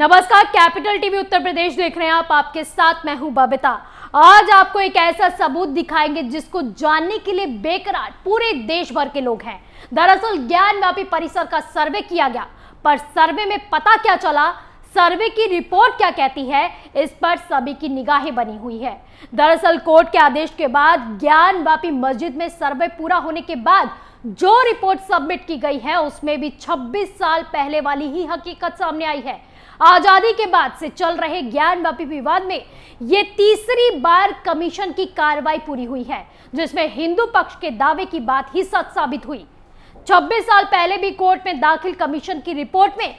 नमस्कार, capital TV Uttar Pradesh देख रहे हैं आप। आपके साथ मैं हूं बबीता। आज आपको एक ऐसा सबूत दिखाएंगे जिसको जानने के लिए बेकरार पूरे देश भर के लोग हैं। दरअसल ज्ञानव्यापी परिसर का सर्वे किया गया, पर सर्वे में पता क्या चला, सर्वे की रिपोर्ट क्या कहती है, इस पर सभी की निगाहें बनी हुई है। दरअसल कोर्ट के आदेश के बाद ज्ञानव्यापी मस्जिद में सर्वे पूरा होने के बाद जो रिपोर्ट सबमिट की गई है उसमें भी 26 साल पहले वाली ही हकीकत सामने आई है। आजादी के बाद से चल रहे ज्ञानव्यापी विवाद में ये तीसरी बार कमीशन की कार्रवाई पूरी हुई है, जिसमें हिंदू पक्ष के दावे की बात ही सच साबित हुई। 26 साल पहले भी कोर्ट में दाखिल कमीशन की रिपोर्ट में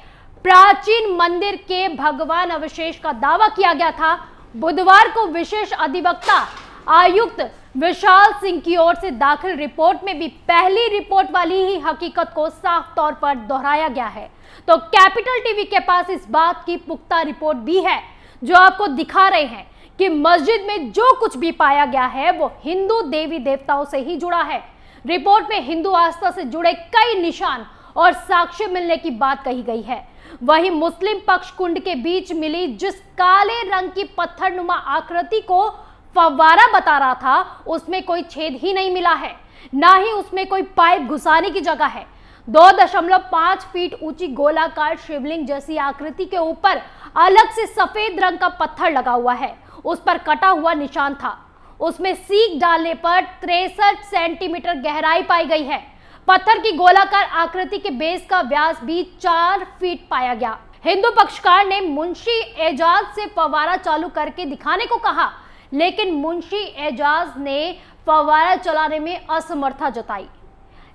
प्राचीन मंदिर के भगवान अवशेष का दावा किया गया था। बुधवार को विशेष अधिवक्ता आयुक्त विशाल सिंह की ओर से दाखिल रिपोर्ट में भी पहली रिपोर्ट वाली ही हकीकत को साफ तौर पर दोहराया गया है। तो कैपिटल टीवी के पास इस बात की पुख्ता रिपोर्ट भी है, जो आपको दिखा रहे हैं कि मस्जिद में जो कुछ भी पाया गया है वो हिंदू देवी देवताओं से ही जुड़ा है। रिपोर्ट में हिंदू आस्था से जुड़े कई निशान और साक्ष्य मिलने की बात कही गई है। वहीं मुस्लिम पक्ष कुंड के बीच मिली जिस काले रंग की पत्थरनुमा आकृति को फव्वारा बता रहा था, उसमें कोई छेद ही नहीं मिला है, ना ही उसमें कोई पाइप घुसाने की जगह है। 2.5 फीट ऊंची गोलाकार शिवलिंग जैसी आकृति के ऊपर अलग से सफेद रंग का पत्थर लगा हुआ है, उस पर कटा हुआ निशान था। उसमें सीक डालने पर 63 सेंटीमीटर गहराई पाई गई है। पत्थर की गोलाकार आकृति के बेस का व्यास भी 4 फीट पाया गया। हिंदू पक्षकार ने मुंशी एजाज से फव्वारा चालू करके दिखाने को कहा, लेकिन मुंशी एजाज ने फव्वारा चलाने में असमर्थता जताई।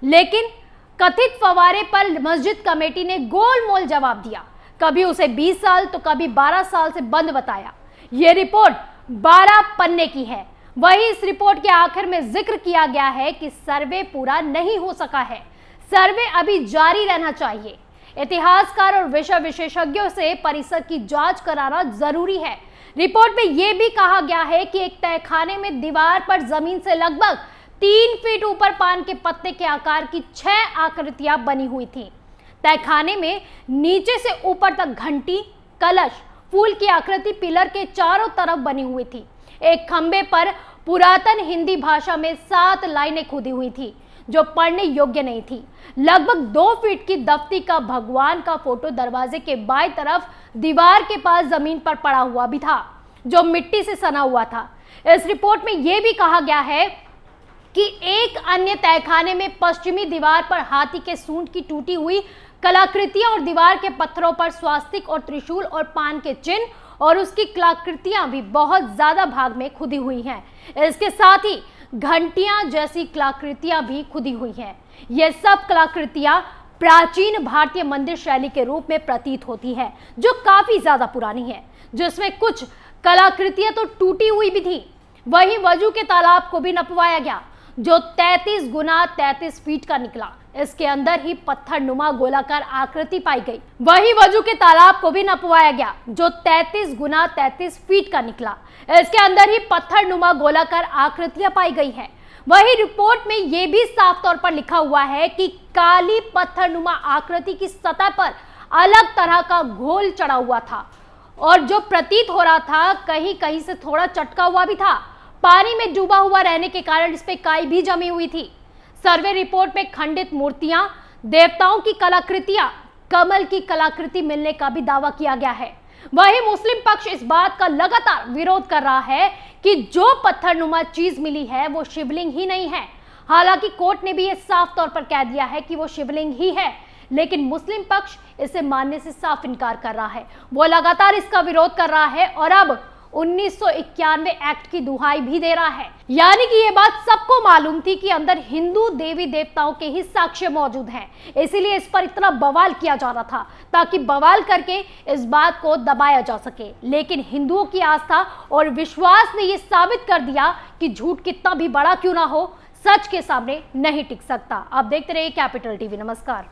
लेकिन कथित फव्वारे पर मस्जिद कमेटी ने गोलमोल जवाब दिया, कभी उसे 20 साल तो कभी 12 साल से बंद बताया। यह रिपोर्ट 12 पन्ने की है। वहीं इस रिपोर्ट के आखिर में जिक्र किया गया है कि सर्वे पूरा नहीं हो सका है, सर्वे अभी जारी रहना चाहिए। इतिहासकार और विषय विशेषज्ञों से परिसर की जांच कराना जरूरी है। रिपोर्ट में यह भी कहा गया है कि एक तहखाने में दीवार पर जमीन से लगभग 3 फीट ऊपर पान के पत्ते के आकार की 6 आकृतियां बनी हुई थी। तहखाने में नीचे से ऊपर तक घंटी, कलश, फूल की आकृति पिलर के चारों तरफ बनी हुई थी। एक खंबे पर पुरातन हिंदी भाषा में 7 लाइनें खुदी हुई थी, जो पढ़ने योग्य नहीं थी। लगभग 2 फीट की दफ्ती का भगवान का फोटो दरवाजे के बाईं तरफ दीवार के पास जमीन पर पड़ा हुआ भी था, जो मिट्टी से सना हुआ था। इस रिपोर्ट में यह भी कहा गया है कि एक अन्य तहखाने में पश्चिमी दीवार पर हाथी के सूंड की टूटी हुई कलाकृतियां और दीवार के पत्थरों पर स्वास्तिक और त्रिशूल और पान के चिन्ह और उसकी कलाकृतियां भी बहुत ज्यादा भाग में खुदी हुई हैं। इसके साथ ही घंटियां जैसी कलाकृतियां भी खुदी हुई हैं। ये सब कलाकृतियां प्राचीन भारतीय मंदिर शैली के रूप में प्रतीत होती है, जो काफी ज्यादा पुरानी है, जिसमें कुछ कलाकृतियां तो टूटी हुई भी थी। वहीं वजू के तालाब को भी नपवाया गया, जो 33 गुना 33 फीट का निकला। इसके अंदर ही पत्थरनुमा गोलाकार आकृति पाई गई। वही वजू के तालाब को भी नपवाया गया, जो 33 गुना 33 फीट का निकला। इसके अंदर ही पत्थरनुमा गोलाकार आकृतियां पाई गई है। वही रिपोर्ट में यह भी साफ तौर पर लिखा हुआ है कि काली पत्थरनुमा आकृति की सतह पर अलग तरह का घोल चढ़ा हुआ था, और जो प्रतीत हो रहा था कहीं कहीं से थोड़ा चटका हुआ भी था। पानी में डूबा हुआ रहने के कारण इस पे काई भी जमी हुई थी। सर्वे रिपोर्ट में खंडित मूर्तियां, देवताओं की कलाकृतियां, कमल की कलाकृति मिलने का भी दावा किया गया है। वहीं मुस्लिम पक्ष इस बात का लगातार विरोध कर रहा है कि जो पत्थरनुमा चीज मिली है वो शिवलिंग ही नहीं है। हालांकि कोर्ट ने भी ये साफ तौर पर कह दिया है कि वो शिवलिंग ही है, लेकिन मुस्लिम पक्ष इसे मानने से साफ इनकार कर रहा है। वो लगातार इसका विरोध कर रहा है और अब 1991 एक्ट की दुहाई भी दे रहा है। यानी कि ये बात सबको मालूम थी कि अंदर हिंदू देवी देवताओं के ही साक्ष्य मौजूद हैं, इसीलिए इस पर इतना बवाल किया जा रहा था, ताकि बवाल करके इस बात को दबाया जा सके। लेकिन हिंदुओं की आस्था और विश्वास ने यह साबित कर दिया कि झूठ कितना भी बड़ा क्यों ना हो, सच के सामने नहीं टिक सकता। आप देखते रहिए कैपिटल टीवी। नमस्कार।